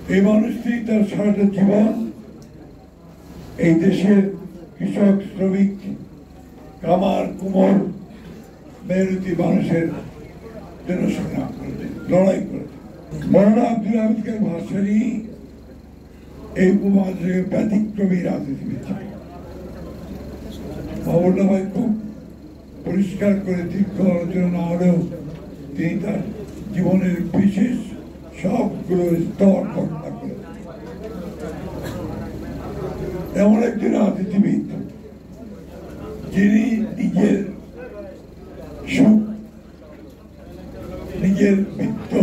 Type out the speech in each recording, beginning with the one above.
এই মানুষটি তার সারাটা জীবন এই দেশের কৃষক, শ্রমিক, কামার, কুমোর, মেহনতি মানুষের জন্য সংগ্রাম করেছে, লড়াই করেছে। মৌলানা আব্দুল হামিদ খান ভাসানী এই উপমহাদেশের ব্যতিক্রমী রাজনীতিবিদ। মৌলানা ভাই খুব পরিষ্কার করে দীর্ঘ আলোচনা না হলেও তিনি তার জীবনের বিশেষ সবগুলো স্তর বর্ণনা করেন। এমন একজন রাজনীতিবিদ যিনি নিজের সুখ, নিজের বৃত্ত,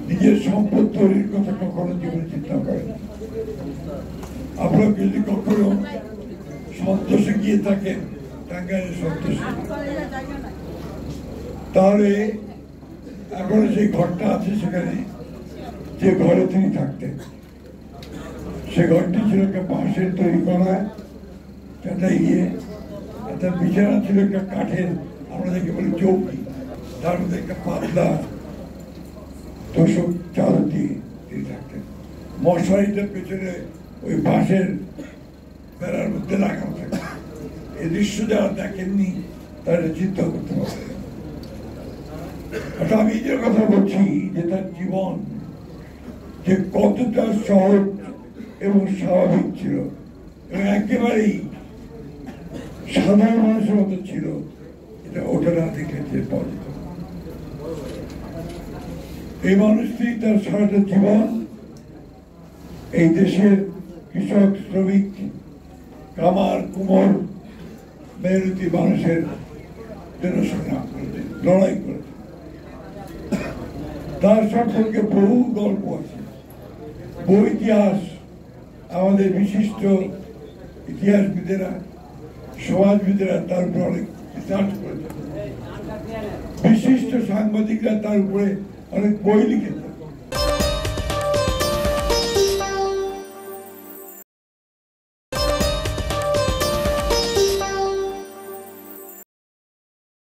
নিজের সম্পদ তৈরির কথা কখনো জীবনে চিন্তা করেন। আপনারা যদি কখনো সন্তোষে গিয়ে থাকেন, টাঙ্গাইলের সন্তোষে, তাহলে এখন যে ঘরটা আছে সেখানে যে ঘরে তিনি থাকতেন, সে ঘরটি ছিল একটা বাঁশের তৈরি করা, চাটাই গিয়ে তার বিছানা ছিল একটা কাঠের, আমরা যাকে বলি চৌকি, তার মধ্যে একটা পাতলা তোষক চাদর দিয়ে তিনি থাকতেন। মশারিটার পেছনে ওই বাঁশের বেড়ার মধ্যে লাগানো থাকে। এই দৃশ্য যারা দেখেননি তারা চিন্তা করতে পারে। আমি যে কথা বলছি যে তার জীবন যে কতটা সহজ এবং স্বাভাবিক ছিল এবং একেবারেই সাধারণ মানুষের মতো ছিল, এটা ওটা না দেখেছে। এই মানুষটি তার সারাটা জীবন এই দেশের কৃষক, শ্রমিক, কামার, কুমোর, মেহনতি মানুষের জন্য সংগ্রাম করেছে, লড়াই করেছে। তার সম্পর্কে বহু গল্প আছে, বহু ইতিহাস আমাদের বিশিষ্ট ইতিহাসবিদেরা, সমাজবিদেরা তার উপরে অনেক রিসার্চ করেছে। বিশিষ্ট সাংবাদিকরা তার উপরে অনেক বই লিখেছে।